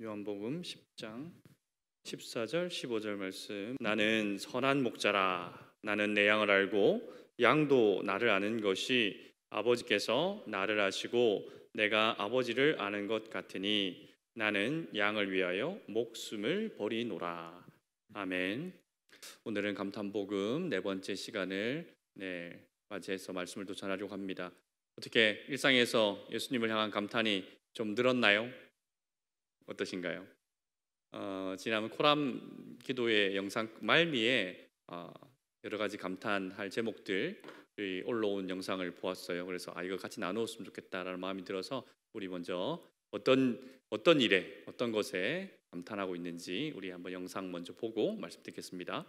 요한복음 10장 14절 15절 말씀. 나는 선한 목자라. 나는 내 양을 알고 양도 나를 아는 것이 아버지께서 나를 아시고 내가 아버지를 아는 것 같으니 나는 양을 위하여 목숨을 버리노라. 아멘. 오늘은 감탄복음 네 번째 시간을 맞이해서 말씀을 또 전하려고 합니다. 어떻게 일상에서 예수님을 향한 감탄이 좀 늘었나요? 어떠신가요? 지난 코람 기도의 영상 말미에 여러 가지 감탄할 제목들이 올라온 영상을 보았어요. 그래서 이거 같이 나누었으면 좋겠다라는 마음이 들어서 우리 먼저 어떤 일에 어떤 것에 감탄하고 있는지 우리 한번 영상 먼저 보고 말씀 듣겠습니다.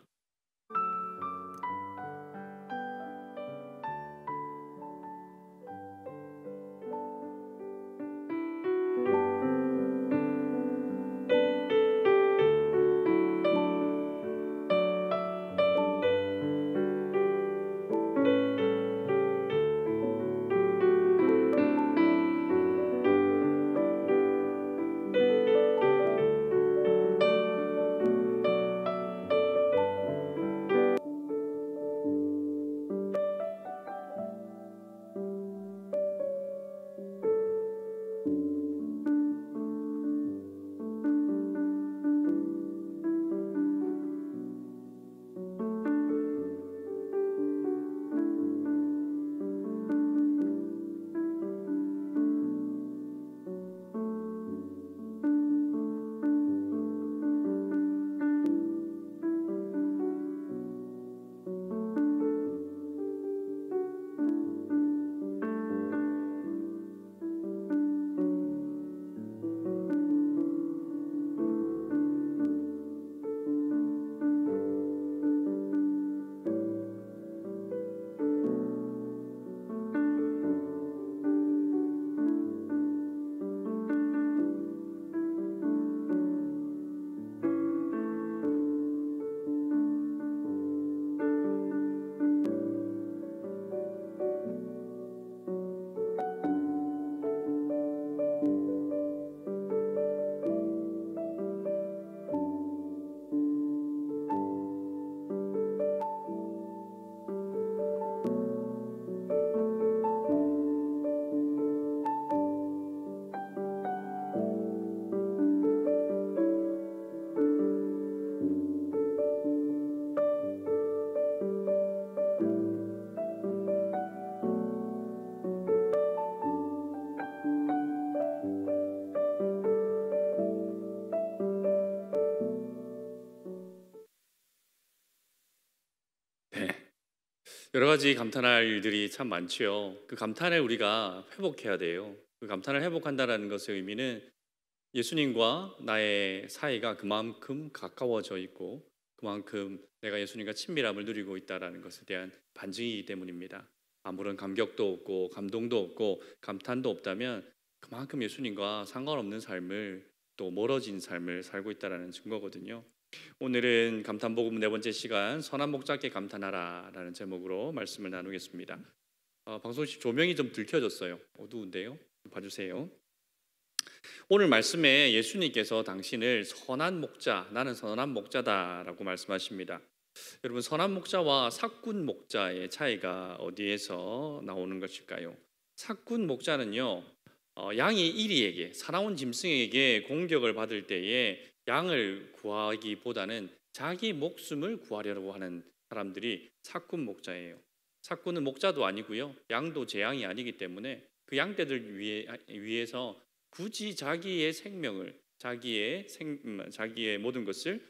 여러 가지 감탄할 일들이 참 많지요. 그 감탄을 우리가 회복해야 돼요. 그 감탄을 회복한다는 것의 의미는 예수님과 나의 사이가 그만큼 가까워져 있고 그만큼 내가 예수님과 친밀함을 누리고 있다는 것에 대한 반증이기 때문입니다. 아무런 감격도 없고 감동도 없고 감탄도 없다면 그만큼 예수님과 상관없는 삶을, 또 멀어진 삶을 살고 있다는 증거거든요. 오늘은 감탄복음 네 번째 시간 선한 목자께 감탄하라 라는 제목으로 말씀을 나누겠습니다. 방송실 조명이 좀 들켜졌어요. 어두운데요. 봐주세요. 오늘 말씀에 예수님께서 당신을 선한 목자, 나는 선한 목자다라고 말씀하십니다. 여러분, 선한 목자와 삭군 목자의 차이가 어디에서 나오는 것일까요? 삭군 목자는요, 양이 이리에게, 사나운 짐승에게 공격을 받을 때에 양을 구하기보다는 자기 목숨을 구하려고 하는 사람들이 삭군 목자예요. 삭군은 목자도 아니고요, 양도 제 양이 아니기 때문에 그 양떼들 위해서 굳이 자기의 생명을, 자기의 모든 것을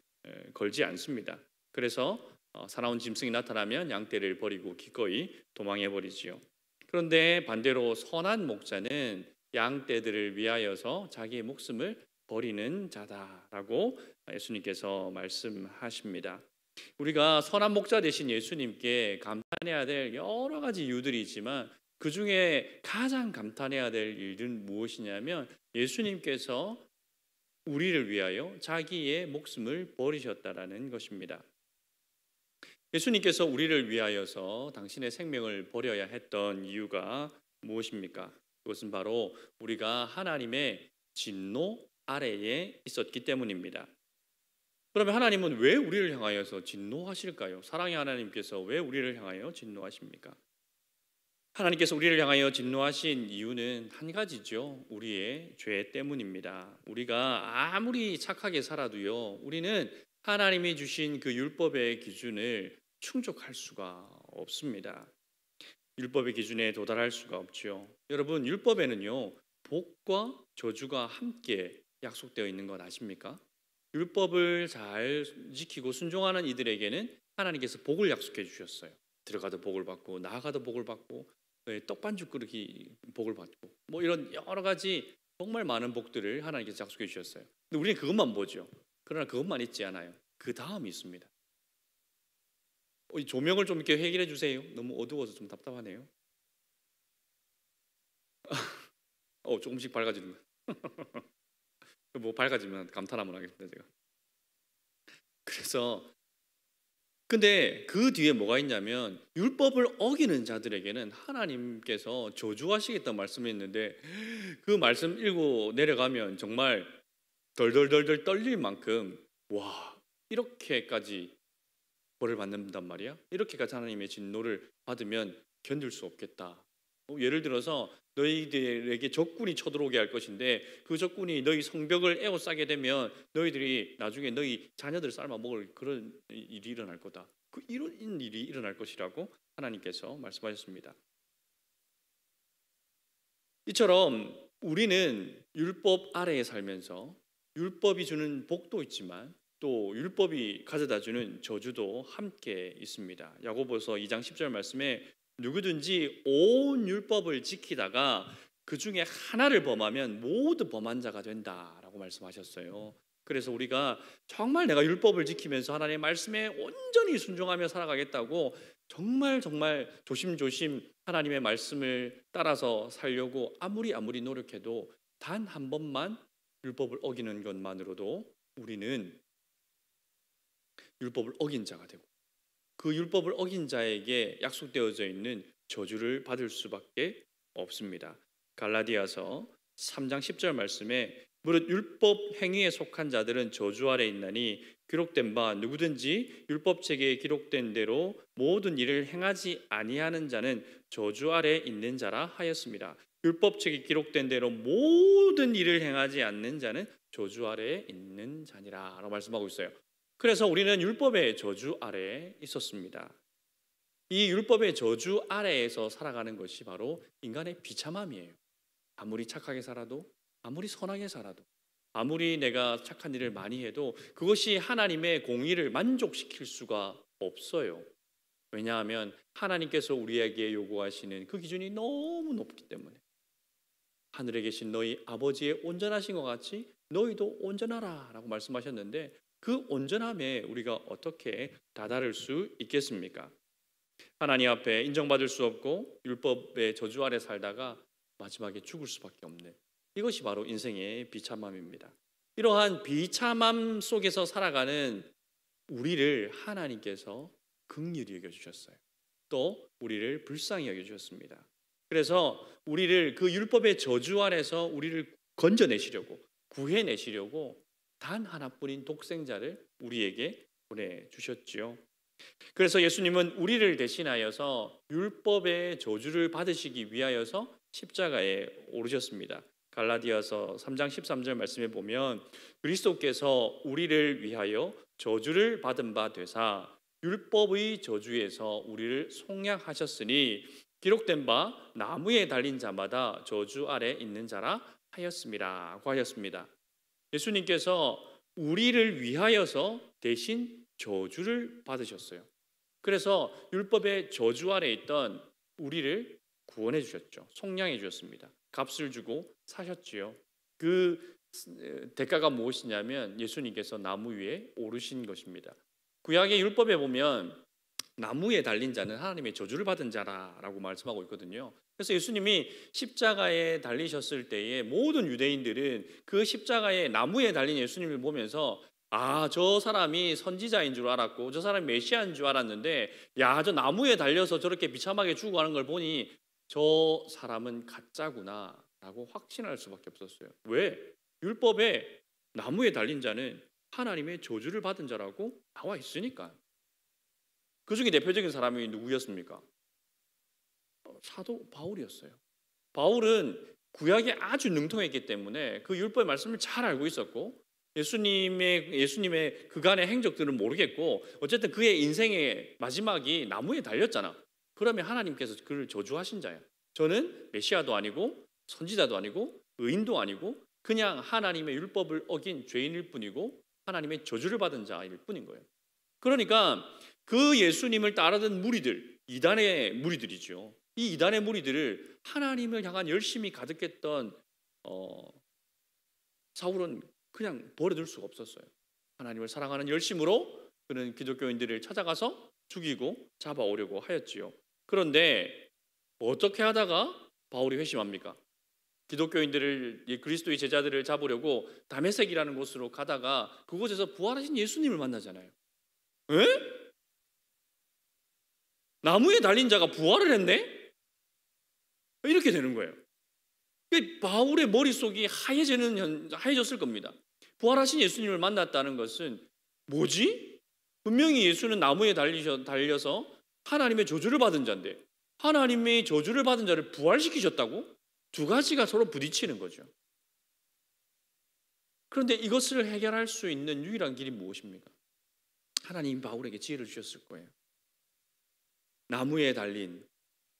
걸지 않습니다. 그래서 사나운 짐승이 나타나면 양떼를 버리고 기꺼이 도망해 버리지요. 그런데 반대로 선한 목자는 양떼들을 위하여서 자기의 목숨을 버리는 자다라고 예수님께서 말씀하십니다. 우리가 선한 목자 되신 예수님께 감탄해야 될 여러 가지 이유들이 있지만 그 중에 가장 감탄해야 될 일은 무엇이냐면 예수님께서 우리를 위하여 자기의 목숨을 버리셨다라는 것입니다. 예수님께서 우리를 위하여서 당신의 생명을 버려야 했던 이유가 무엇입니까? 그것은 바로 우리가 하나님의 진노, 아래에 있었기 때문입니다. 그러면 하나님은 왜 우리를 향하여서 진노하실까요? 사랑의 하나님께서 왜 우리를 향하여 진노하십니까? 하나님께서 우리를 향하여 진노하신 이유는 한 가지죠. 우리의 죄 때문입니다. 우리가 아무리 착하게 살아도요, 우리는 하나님이 주신 그 율법의 기준을 충족할 수가 없습니다. 율법의 기준에 도달할 수가 없죠. 여러분, 율법에는요, 복과 저주가 함께 약속되어 있는 것 아십니까? 율법을 잘 지키고 순종하는 이들에게는 하나님께서 복을 약속해 주셨어요. 들어가도 복을 받고 나아가도 복을 받고 떡반죽 그릇이 복을 받고 뭐 이런 여러 가지 정말 많은 복들을 하나님께서 약속해 주셨어요. 근데 우리는 그것만 보죠. 그러나 그것만 있지 않아요. 그 다음이 있습니다. 이 조명을 좀 이렇게 해결해 주세요. 너무 어두워서 좀 답답하네요. 조금씩 밝아지는 거. 뭐 밝아지면 감탄 한번 하겠습니다, 제가. 그래서 근데 그 뒤에 뭐가 있냐면 율법을 어기는 자들에게는 하나님께서 저주하시겠다는 말씀이 있는데 그 말씀 읽고 내려가면 정말 덜덜덜덜 떨릴 만큼 와, 이렇게까지 벌을 받는단 말이야? 이렇게까지 하나님의 진노를 받으면 견딜 수 없겠다. 예를 들어서 너희들에게 적군이 쳐들어오게 할 것인데 그 적군이 너희 성벽을 에워싸게 되면 너희들이 나중에 너희 자녀들 삶아 먹을 그런 일이 일어날 거다. 이런 일이 일어날 것이라고 하나님께서 말씀하셨습니다. 이처럼 우리는 율법 아래에 살면서 율법이 주는 복도 있지만 또 율법이 가져다주는 저주도 함께 있습니다. 야고보서 2장 10절 말씀에 누구든지 온 율법을 지키다가 그 중에 하나를 범하면 모두 범한 자가 된다라고 말씀하셨어요. 그래서 우리가 정말 내가 율법을 지키면서 하나님의 말씀에 온전히 순종하며 살아가겠다고 정말 조심조심 하나님의 말씀을 따라서 살려고 아무리 노력해도 단 한 번만 율법을 어기는 것만으로도 우리는 율법을 어긴 자가 되고 그 율법을 어긴 자에게 약속되어져 있는 저주를 받을 수밖에 없습니다. 갈라디아서 3장 10절 말씀에 무릇 율법 행위에 속한 자들은 저주 아래 있나니 기록된 바 누구든지 율법책에 기록된 대로 모든 일을 행하지 아니하는 자는 저주 아래 있는 자라 하였습니다. 율법책에 기록된 대로 모든 일을 행하지 않는 자는 저주 아래에 있는 자니라 라고 말씀하고 있어요. 그래서 우리는 율법의 저주 아래에 있었습니다. 이 율법의 저주 아래에서 살아가는 것이 바로 인간의 비참함이에요. 아무리 착하게 살아도 아무리 선하게 살아도 아무리 내가 착한 일을 많이 해도 그것이 하나님의 공의를 만족시킬 수가 없어요. 왜냐하면 하나님께서 우리에게 요구하시는 그 기준이 너무 높기 때문에 하늘에 계신 너희 아버지의 온전하신 것 같이 너희도 온전하라 라고 말씀하셨는데 그 온전함에 우리가 어떻게 다다를 수 있겠습니까? 하나님 앞에 인정받을 수 없고 율법의 저주 아래 살다가 마지막에 죽을 수밖에 없는 이것이 바로 인생의 비참함입니다. 이러한 비참함 속에서 살아가는 우리를 하나님께서 긍휼히 여겨주셨어요. 또 우리를 불쌍히 여겨주셨습니다. 그래서 우리를 그 율법의 저주 아래서 우리를 건져내시려고 구해내시려고 단 하나뿐인 독생자를 우리에게 보내주셨지요. 그래서 예수님은 우리를 대신하여서 율법의 저주를 받으시기 위하여서 십자가에 오르셨습니다. 갈라디아서 3장 13절 말씀에 보면 그리스도께서 우리를 위하여 저주를 받은 바 되사 율법의 저주에서 우리를 속량하셨으니 기록된 바 나무에 달린 자마다 저주 아래 있는 자라 하였습니다. 하였습니다. 예수님께서 우리를 위하여서 대신 저주를 받으셨어요. 그래서 율법의 저주 아래 있던 우리를 구원해 주셨죠. 속량해 주셨습니다. 값을 주고 사셨지요. 그 대가가 무엇이냐면 예수님께서 나무 위에 오르신 것입니다. 구약의 율법에 보면 나무에 달린 자는 하나님의 저주를 받은 자라고 말씀하고 있거든요. 그래서 예수님이 십자가에 달리셨을 때에 모든 유대인들은 그 십자가에 나무에 달린 예수님을 보면서 저 사람이 선지자인 줄 알았고 저 사람이 메시아인 줄 알았는데 저 나무에 달려서 저렇게 비참하게 죽어가는 걸 보니 저 사람은 가짜구나 라고 확신할 수밖에 없었어요. 왜? 율법에 나무에 달린 자는 하나님의 저주를 받은 자라고 나와 있으니까. 그 중에 대표적인 사람이 누구였습니까? 사도 바울이었어요. 바울은 구약에 아주 능통했기 때문에 그 율법의 말씀을 잘 알고 있었고 예수님의 그간의 행적들은 모르겠고 어쨌든 그의 인생의 마지막이 나무에 달렸잖아. 그러면 하나님께서 그를 저주하신 자야. 저는 메시아도 아니고 선지자도 아니고 의인도 아니고 그냥 하나님의 율법을 어긴 죄인일 뿐이고 하나님의 저주를 받은 자일 뿐인 거예요. 그러니까 그 예수님을 따르던 무리들, 이단의 무리들이죠. 이 이단의 무리들을 하나님을 향한 열심이 가득했던 사울은 그냥 버려둘 수가 없었어요. 하나님을 사랑하는 열심으로 그는 기독교인들을 찾아가서 죽이고 잡아오려고 하였지요. 그런데 어떻게 하다가 바울이 회심합니까? 기독교인들을, 그리스도의 제자들을 잡으려고 다메섹이라는 곳으로 가다가 그곳에서 부활하신 예수님을 만나잖아요. 에? 나무에 달린 자가 부활을 했네? 이렇게 되는 거예요. 바울의 머릿속이 하얘졌을 겁니다. 부활하신 예수님을 만났다는 것은 뭐지? 분명히 예수는 나무에 달려서 하나님의 저주를 받은 자인데 하나님의 저주를 받은 자를 부활시키셨다고? 두 가지가 서로 부딪히는 거죠. 그런데 이것을 해결할 수 있는 유일한 길이 무엇입니까? 하나님이 바울에게 지혜를 주셨을 거예요. 나무에 달린,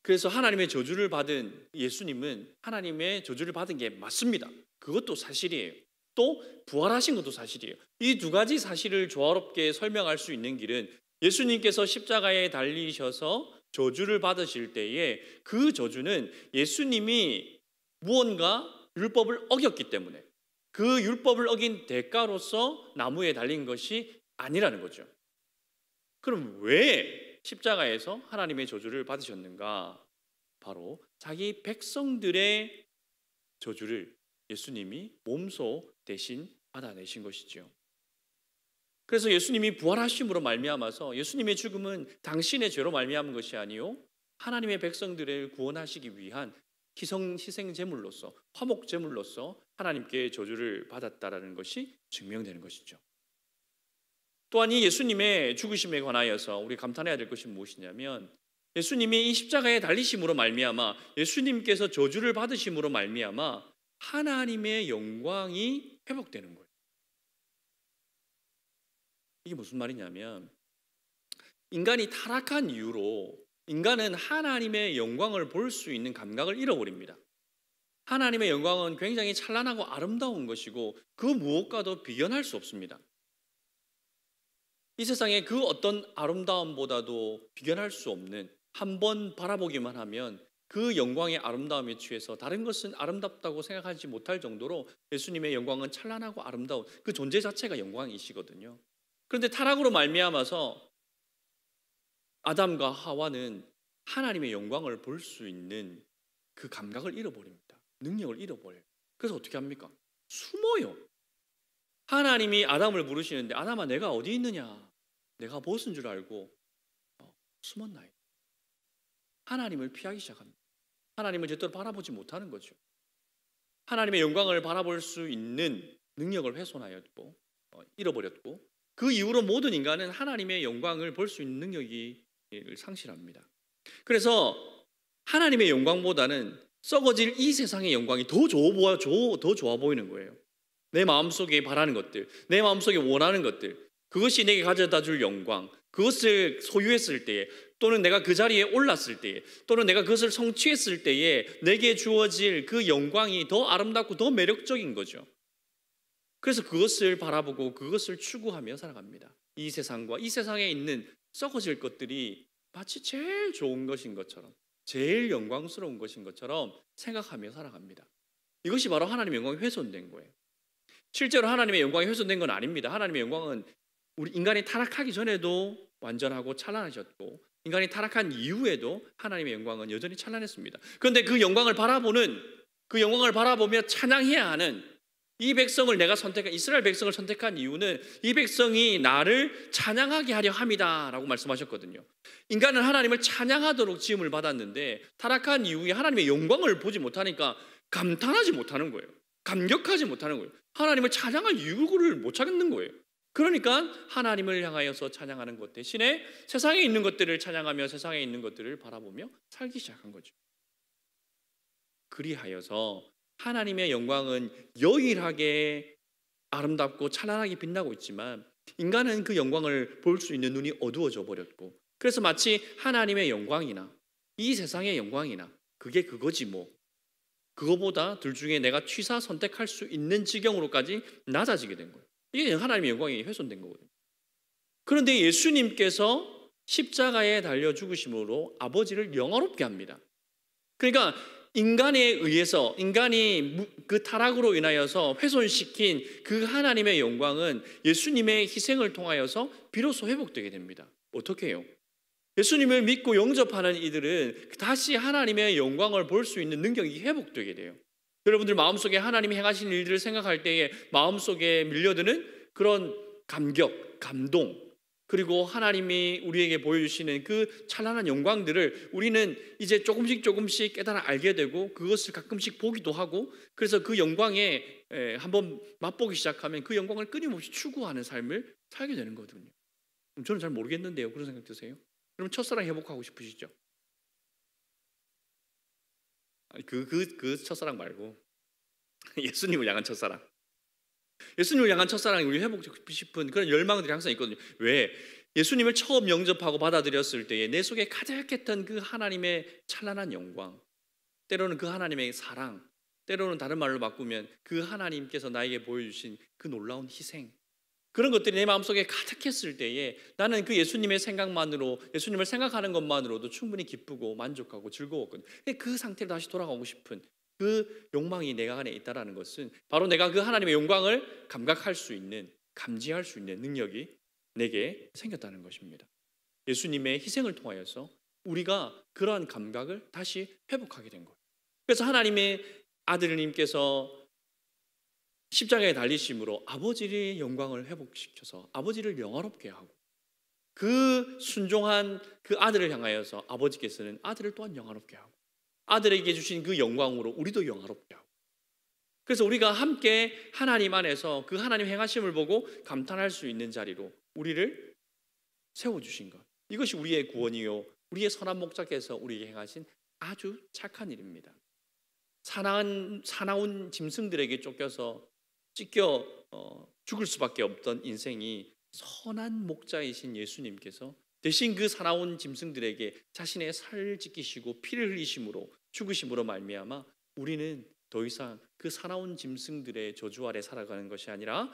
그래서 하나님의 저주를 받은 예수님은 하나님의 저주를 받은 게 맞습니다. 그것도 사실이에요. 또 부활하신 것도 사실이에요. 이 두 가지 사실을 조화롭게 설명할 수 있는 길은 예수님께서 십자가에 달리셔서 저주를 받으실 때에 그 저주는 예수님이 무언가 율법을 어겼기 때문에 그 율법을 어긴 대가로서 나무에 달린 것이 아니라는 거죠. 그럼 왜 십자가에서 하나님의 저주를 받으셨는가? 바로 자기 백성들의 저주를 예수님이 몸소 대신 받아내신 것이죠. 그래서 예수님이 부활하심으로 말미암아서 예수님의 죽음은 당신의 죄로 말미암은 것이 아니요 하나님의 백성들을 구원하시기 위한 희생 제물로서, 화목 제물로서 하나님께 저주를 받았다라는 것이 증명되는 것이죠. 또한 이 예수님의 죽으심에 관하여서 우리 감탄해야 될 것이 무엇이냐면 예수님이 이 십자가에 달리심으로 말미암아 예수님께서 저주를 받으심으로 말미암아 하나님의 영광이 회복되는 거예요. 이게 무슨 말이냐면 인간이 타락한 이유로 인간은 하나님의 영광을 볼 수 있는 감각을 잃어버립니다. 하나님의 영광은 굉장히 찬란하고 아름다운 것이고 그 무엇과도 비견할 수 없습니다. 이 세상에 그 어떤 아름다움보다도 비견할 수 없는, 한번 바라보기만 하면 그 영광의 아름다움에 취해서 다른 것은 아름답다고 생각하지 못할 정도로 예수님의 영광은 찬란하고 아름다운 그 존재 자체가 영광이시거든요. 그런데 타락으로 말미암아서 아담과 하와는 하나님의 영광을 볼 수 있는 그 감각을 잃어버립니다. 능력을 잃어버려요. 그래서 어떻게 합니까? 숨어요. 하나님이 아담을 부르시는데 아담아 내가 어디 있느냐? 내가 벗은 줄 알고 숨었나요? 하나님을 피하기 시작합니다. 하나님을 제대로 바라보지 못하는 거죠. 하나님의 영광을 바라볼 수 있는 능력을 훼손하였고 잃어버렸고 그 이후로 모든 인간은 하나님의 영광을 볼 수 있는 능력을 상실합니다. 그래서 하나님의 영광보다는 썩어질 이 세상의 영광이 더 좋아 보이는 거예요. 내 마음속에 바라는 것들, 내 마음속에 원하는 것들, 그것이 내게 가져다 줄 영광, 그것을 소유했을 때에 또는 내가 그 자리에 올랐을 때에 또는 내가 그것을 성취했을 때에 내게 주어질 그 영광이 더 아름답고 더 매력적인 거죠. 그래서 그것을 바라보고 그것을 추구하며 살아갑니다. 이 세상과 이 세상에 있는 썩어질 것들이 마치 제일 좋은 것인 것처럼 제일 영광스러운 것인 것처럼 생각하며 살아갑니다. 이것이 바로 하나님의 영광이 훼손된 거예요. 실제로 하나님의 영광이 훼손된 건 아닙니다. 하나님의 영광은 우리 인간이 타락하기 전에도 완전하고 찬란하셨고 인간이 타락한 이후에도 하나님의 영광은 여전히 찬란했습니다. 그런데 그 영광을 바라보며 찬양해야 하는 이 백성을 내가 선택한 이스라엘 백성을 선택한 이유는 이 백성이 나를 찬양하게 하려 함이다라고 말씀하셨거든요. 인간은 하나님을 찬양하도록 지음을 받았는데 타락한 이후에 하나님의 영광을 보지 못하니까 감탄하지 못하는 거예요. 감격하지 못하는 거예요. 하나님을 찬양할 이유를 못 찾는 거예요. 그러니까 하나님을 향하여서 찬양하는 것 대신에 세상에 있는 것들을 찬양하며 세상에 있는 것들을 바라보며 살기 시작한 거죠. 그리하여서 하나님의 영광은 여일하게 아름답고 찬란하게 빛나고 있지만 인간은 그 영광을 볼 수 있는 눈이 어두워져 버렸고, 그래서 마치 하나님의 영광이나 이 세상의 영광이나 그게 그거지 뭐, 그거보다 둘 중에 내가 취사 선택할 수 있는 지경으로까지 낮아지게 된 거예요. 이게 하나님의 영광이 훼손된 거거든요. 그런데 예수님께서 십자가에 달려 죽으심으로 아버지를 영화롭게 합니다. 그러니까 인간에 의해서, 인간이 그 타락으로 인하여서 훼손시킨 그 하나님의 영광은 예수님의 희생을 통하여서 비로소 회복되게 됩니다. 어떻게 해요? 예수님을 믿고 영접하는 이들은 다시 하나님의 영광을 볼 수 있는 능력이 회복되게 돼요. 여러분들 마음속에 하나님이 행하신 일들을 생각할 때에 마음속에 밀려드는 그런 감격, 감동, 그리고 하나님이 우리에게 보여주시는 그 찬란한 영광들을 우리는 이제 조금씩 깨달아 알게 되고 그것을 가끔씩 보기도 하고, 그래서 그 영광에 한번 맛보기 시작하면 그 영광을 끊임없이 추구하는 삶을 살게 되는 거거든요. 저는 잘 모르겠는데요. 그런 생각 드세요? 그럼 첫사랑 회복하고 싶으시죠? 그 첫사랑 말고 예수님을 향한 첫사랑. 예수님을 향한 첫사랑이 우리 회복하고 싶은 그런 열망들이 항상 있거든요. 왜? 예수님을 처음 영접하고 받아들였을 때에 내 속에 가득했던 그 하나님의 찬란한 영광, 때로는 그 하나님의 사랑, 때로는 다른 말로 바꾸면 그 하나님께서 나에게 보여주신 그 놀라운 희생, 그런 것들이 내 마음속에 가득했을 때에 나는 그 예수님의 생각만으로, 예수님을 생각하는 것만으로도 충분히 기쁘고 만족하고 즐거웠거든요. 그 상태로 다시 돌아가고 싶은 그 욕망이 내가 안에 있다는 것은 바로 내가 그 하나님의 영광을 감각할 수 있는, 감지할 수 있는 능력이 내게 생겼다는 것입니다. 예수님의 희생을 통하여서 우리가 그러한 감각을 다시 회복하게 된 거예요. 그래서 하나님의 아들님께서 십자가에 달리심으로 아버지의 영광을 회복시켜서 아버지를 영화롭게 하고, 그 순종한 그 아들을 향하여서 아버지께서는 아들을 또한 영화롭게 하고, 아들에게 주신 그 영광으로 우리도 영화롭게 하고, 그래서 우리가 함께 하나님 안에서 그 하나님 행하심을 보고 감탄할 수 있는 자리로 우리를 세워주신 것, 이것이 우리의 구원이요 우리의 선한 목자께서 우리에게 행하신 아주 착한 일입니다. 사나운 짐승들에게 찢겨 죽을 수밖에 없던 인생이 선한 목자이신 예수님께서 대신 그 사나운 짐승들에게 자신의 살을 찢기시고 피를 흘리심으로 죽으심으로 말미암아 우리는 더 이상 그 사나운 짐승들의 저주 아래 살아가는 것이 아니라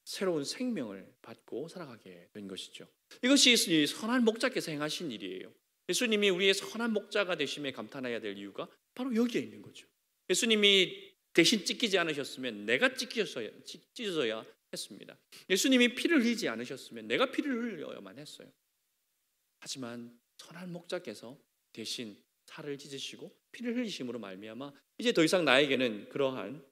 새로운 생명을 받고 살아가게 된 것이죠. 이것이 선한 목자께서 행하신 일이에요. 예수님이 우리의 선한 목자가 되심에 감탄해야 될 이유가 바로 여기에 있는 거죠. 예수님이 대신 찢기지 않으셨으면 내가 찢어져야 했습니다. 예수님이 피를 흘리지 않으셨으면 내가 피를 흘려야만 했어요. 하지만 선한 목자께서 대신 살을 찢으시고 피를 흘리심으로 말미암아 이제 더 이상 나에게는 그러한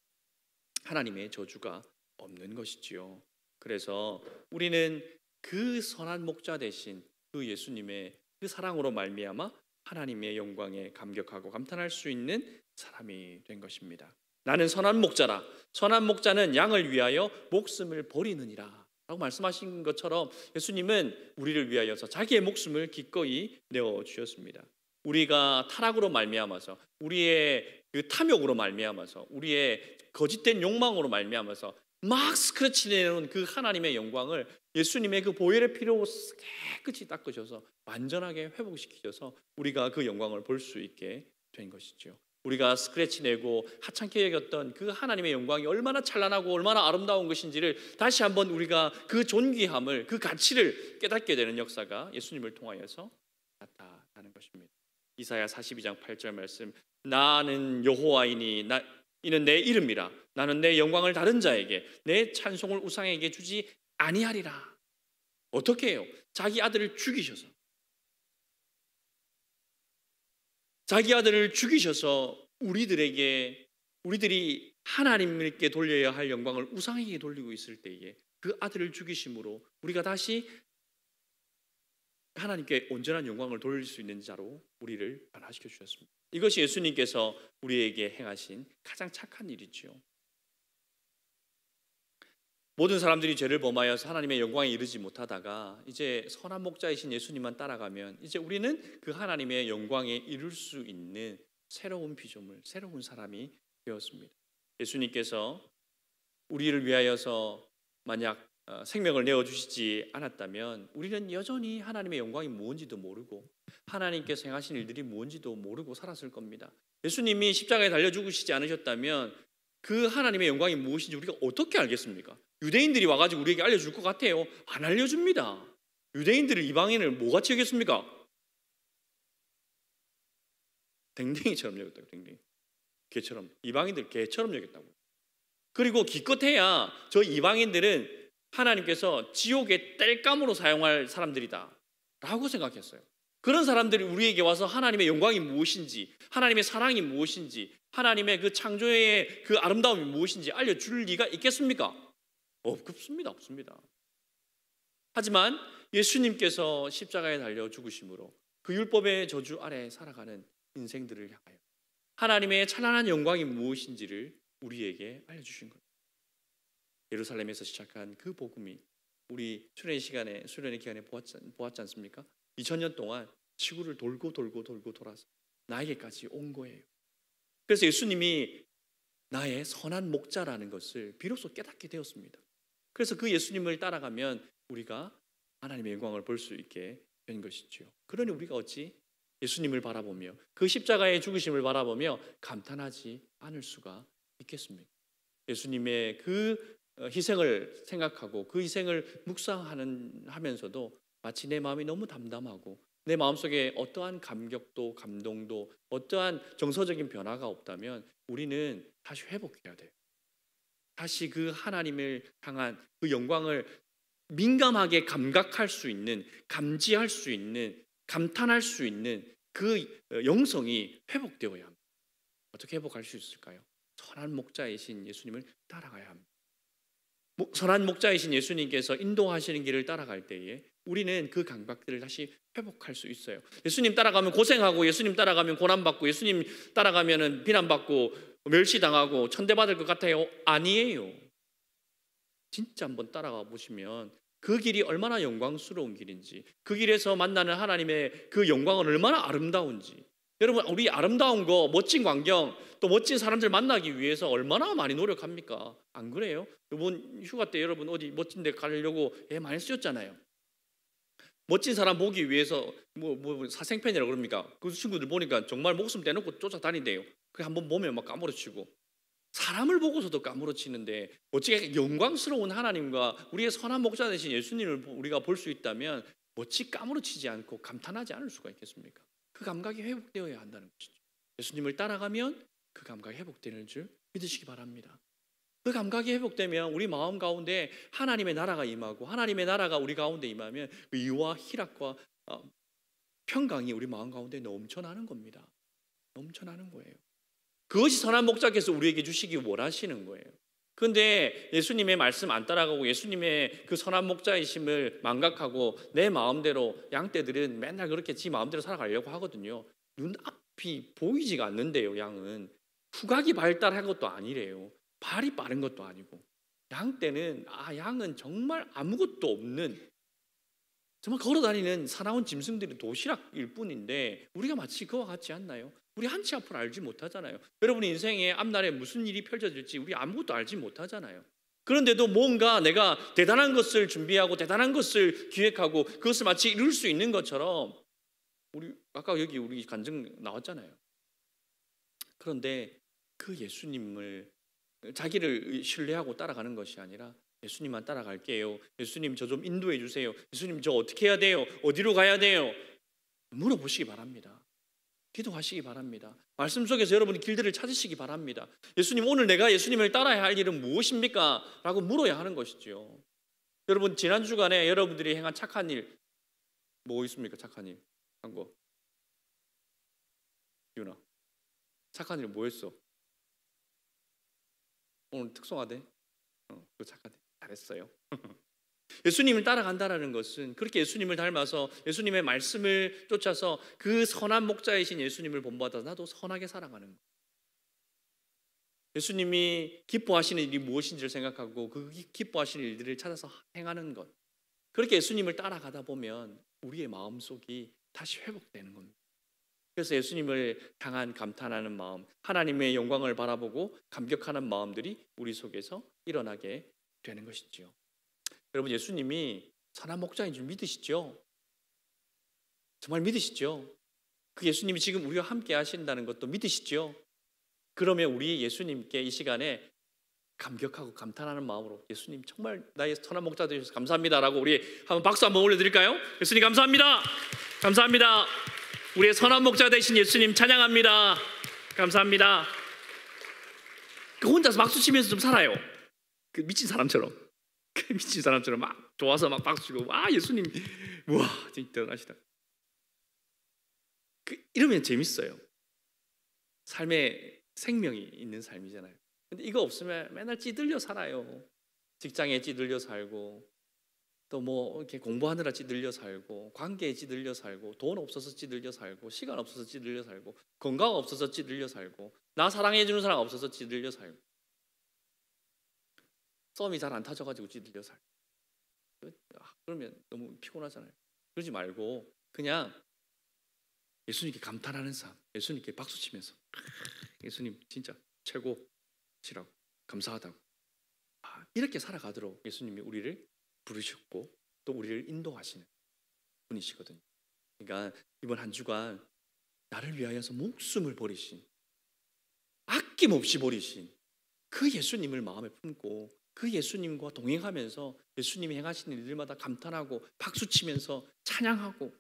하나님의 저주가 없는 것이지요. 그래서 우리는 그 선한 목자 대신 그 예수님의 그 사랑으로 말미암아 하나님의 영광에 감격하고 감탄할 수 있는 사람이 된 것입니다. 나는 선한 목자라. 선한 목자는 양을 위하여 목숨을 버리느니라 라고 말씀하신 것처럼 예수님은 우리를 위하여서 자기의 목숨을 기꺼이 내어주셨습니다. 우리가 타락으로 말미암아서, 우리의 그 탐욕으로 말미암아서, 우리의 거짓된 욕망으로 말미암아서 막 스크래치내놓은 그 하나님의 영광을 예수님의 그 보혈의 피로 깨끗이 닦으셔서 완전하게 회복시키셔서 우리가 그 영광을 볼 수 있게 된 것이죠. 우리가 스크래치 내고 하찮게 여겼던 그 하나님의 영광이 얼마나 찬란하고 얼마나 아름다운 것인지를 다시 한번 우리가 그 존귀함을, 그 가치를 깨닫게 되는 역사가 예수님을 통하여서 나타나는 것입니다. 이사야 42장 8절 말씀, 나는 여호와이니 이는 내 이름이라. 나는 내 영광을 다른 자에게, 내 찬송을 우상에게 주지 아니하리라. 어떻게 해요? 자기 아들을 죽이셔서, 자기 아들을 죽이셔서 우리들이 하나님께 돌려야 할 영광을 우상에게 돌리고 있을 때에 그 아들을 죽이심으로 우리가 다시 하나님께 온전한 영광을 돌릴 수 있는 자로 우리를 변화시켜 주셨습니다. 이것이 예수님께서 우리에게 행하신 가장 착한 일이죠. 모든 사람들이 죄를 범하여서 하나님의 영광에 이르지 못하다가 이제 선한 목자이신 예수님만 따라가면 이제 우리는 그 하나님의 영광에 이룰 수 있는 새로운 피조물, 새로운 사람이 되었습니다. 예수님께서 우리를 위하여서 만약 생명을 내어주시지 않았다면 우리는 여전히 하나님의 영광이 무엇인지도 모르고 하나님께서 행하신 일들이 무엇인지도 모르고 살았을 겁니다. 예수님이 십자가에 달려 죽으시지 않으셨다면 그 하나님의 영광이 무엇인지 우리가 어떻게 알겠습니까? 유대인들이 와가지고 우리에게 알려줄 것 같아요? 안 알려줍니다. 유대인들을 이방인을 뭐같이 여겼습니까? 댕댕이처럼 여겼다고. 댕댕이. 개처럼. 이방인들 개처럼 여겼다고. 그리고 기껏해야 저 이방인들은 하나님께서 지옥의 땔감으로 사용할 사람들이다 라고 생각했어요. 그런 사람들이 우리에게 와서 하나님의 영광이 무엇인지, 하나님의 사랑이 무엇인지, 하나님의 그 창조의 그 아름다움이 무엇인지 알려줄 리가 있겠습니까? 없습니다. 없습니다. 하지만 예수님께서 십자가에 달려 죽으심으로 그 율법의 저주 아래 살아가는 인생들을 향하여 하나님의 찬란한 영광이 무엇인지를 우리에게 알려주신 거예요. 예루살렘에서 시작한 그 복음이 우리 수련의 기간에 보았지 않습니까? 2000년 동안 지구를 돌고 돌아서 나에게까지 온 거예요. 그래서 예수님이 나의 선한 목자라는 것을 비로소 깨닫게 되었습니다. 그래서 그 예수님을 따라가면 우리가 하나님의 영광을 볼 수 있게 된 것이죠. 그러니 우리가 어찌 예수님을 바라보며 그 십자가의 죽으심을 바라보며 감탄하지 않을 수가 있겠습니까? 예수님의 그 희생을 생각하고 그 희생을 묵상하면서도 마치 내 마음이 너무 담담하고 내 마음속에 어떠한 감격도 감동도 어떠한 정서적인 변화가 없다면 우리는 다시 회복해야 돼요. 다시 그 하나님을 향한 그 영광을 민감하게 감각할 수 있는, 감지할 수 있는, 감탄할 수 있는 그 영성이 회복되어야 합니다. 어떻게 회복할 수 있을까요? 선한 목자이신 예수님을 따라가야 합니다. 선한 목자이신 예수님께서 인도하시는 길을 따라갈 때에 우리는 그 감각들을 다시 회복할 수 있어요. 예수님 따라가면 고생하고 예수님 따라가면 고난받고 예수님 따라가면 비난받고 멸시당하고 천대받을 것 같아요? 아니에요. 진짜 한번 따라가 보시면 그 길이 얼마나 영광스러운 길인지, 그 길에서 만나는 하나님의 그 영광은 얼마나 아름다운지, 여러분 우리 아름다운 거, 멋진 광경, 또 멋진 사람들 만나기 위해서 얼마나 많이 노력합니까? 안 그래요? 이번 휴가 때 여러분 어디 멋진 데 가려고 애 많이 쓰셨잖아요. 멋진 사람 보기 위해서 사생팬이라고 그럽니까? 그 친구들 보니까 정말 목숨 떼놓고 쫓아다닌대요. 그래 한번 보면 막 까무러치고, 사람을 보고서도 까무러치는데 어찌 영광스러운 하나님과 우리의 선한 목자 되신 예수님을 우리가 볼 수 있다면 어찌 까무러치지 않고 감탄하지 않을 수가 있겠습니까? 그 감각이 회복되어야 한다는 것이죠. 예수님을 따라가면 그 감각이 회복되는 줄 믿으시기 바랍니다. 그 감각이 회복되면 우리 마음 가운데 하나님의 나라가 임하고 하나님의 나라가 우리 가운데 임하면 의와 희락과 평강이 우리 마음 가운데 넘쳐나는 겁니다. 넘쳐나는 거예요. 그것이 선한 목자께서 우리에게 주시기 원하시는 거예요. 그런데 예수님의 말씀 안 따라가고 예수님의 그 선한 목자이심을 망각하고 내 마음대로, 양떼들은 맨날 그렇게 지 마음대로 살아가려고 하거든요. 눈앞이 보이지가 않는데요. 양은 후각이 발달한 것도 아니래요. 발이 빠른 것도 아니고, 양은 정말 아무것도 없는, 정말 걸어다니는 사나운 짐승들이 도시락일 뿐인데 우리가 마치 그와 같지 않나요? 우리 한치 앞을 알지 못하잖아요. 여러분 인생에 앞날에 무슨 일이 펼쳐질지 우리 아무것도 알지 못하잖아요. 그런데도 뭔가 내가 대단한 것을 준비하고 대단한 것을 기획하고 그것을 마치 이룰 수 있는 것처럼, 우리 아까 여기 우리 간증 나왔잖아요. 그런데 그 예수님을 자기를 신뢰하고 따라가는 것이 아니라 예수님만 따라갈게요. 예수님 저 좀 인도해 주세요. 예수님 저 어떻게 해야 돼요? 어디로 가야 돼요? 물어보시기 바랍니다. 기도하시기 바랍니다. 말씀 속에서 여러분이 길들을 찾으시기 바랍니다. 예수님 오늘 내가 예수님을 따라야 할 일은 무엇입니까? 라고 물어야 하는 것이죠. 여러분 지난 주간에 여러분들이 행한 착한 일 뭐 있습니까? 착한 일 한 거. 유나 착한 일 뭐 했어? 오늘 특송하대? 그 착한 일 잘했어요. 예수님을 따라간다는 것은 그렇게 예수님을 닮아서 예수님의 말씀을 쫓아서 그 선한 목자이신 예수님을 본받아 나도 선하게 살아가는 거예요. 예수님이 기뻐하시는 일이 무엇인지를 생각하고 그 기뻐하시는 일들을 찾아서 행하는 것. 그렇게 예수님을 따라가다 보면 우리의 마음속이 다시 회복되는 겁니다. 그래서 예수님을 향한 감탄하는 마음, 하나님의 영광을 바라보고 감격하는 마음들이 우리 속에서 일어나게 되는 것이지요. 여러분, 예수님이 선한 목자인 줄 믿으시죠? 정말 믿으시죠? 그 예수님이 지금 우리와 함께 하신다는 것도 믿으시죠? 그러면 우리 예수님께 이 시간에 감격하고 감탄하는 마음으로 예수님 정말 나의 선한 목자 되셔서 감사합니다라고 우리 한번 박수 한번 올려드릴까요? 예수님 감사합니다. 감사합니다. 우리의 선한 목자 되신 예수님 찬양합니다. 감사합니다. 그 혼자서 박수 치면서 좀 살아요. 그 미친 사람처럼. 그 미친 사람처럼 막 좋아서 막 박수 치고 와 예수님 우와 진짜 대단하시다. 이러면 재밌어요. 삶에 생명이 있는 삶이잖아요. 근데 이거 없으면 맨날 찌들려 살아요. 직장에 찌들려 살고 또 뭐 이렇게 공부하느라 찌들려 살고 관계에 찌들려 살고 돈 없어서 찌들려 살고 시간 없어서 찌들려 살고 건강 없어서 찌들려 살고 나 사랑해 주는 사람 없어서 찌들려 살고 썸이 잘 안 타져가지고 찌들려 살고 그러면 너무 피곤하잖아요. 그러지 말고 그냥 예수님께 감탄하는 삶, 예수님께 박수치면서 예수님 진짜 최고시라고 감사하다고 이렇게 살아가도록 예수님이 우리를 부르셨고 또 우리를 인도하시는 분이시거든요. 그러니까 이번 한 주간 나를 위하여서 목숨을 버리신 아낌없이 버리신 그 예수님을 마음에 품고 그 예수님과 동행하면서 예수님이 행하시는 일들마다 감탄하고 박수치면서 찬양하고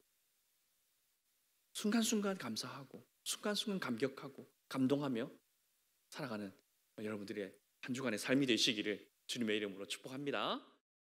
순간순간 감사하고 순간순간 감격하고 감동하며 살아가는 여러분들의 한 주간의 삶이 되시기를 주님의 이름으로 축복합니다.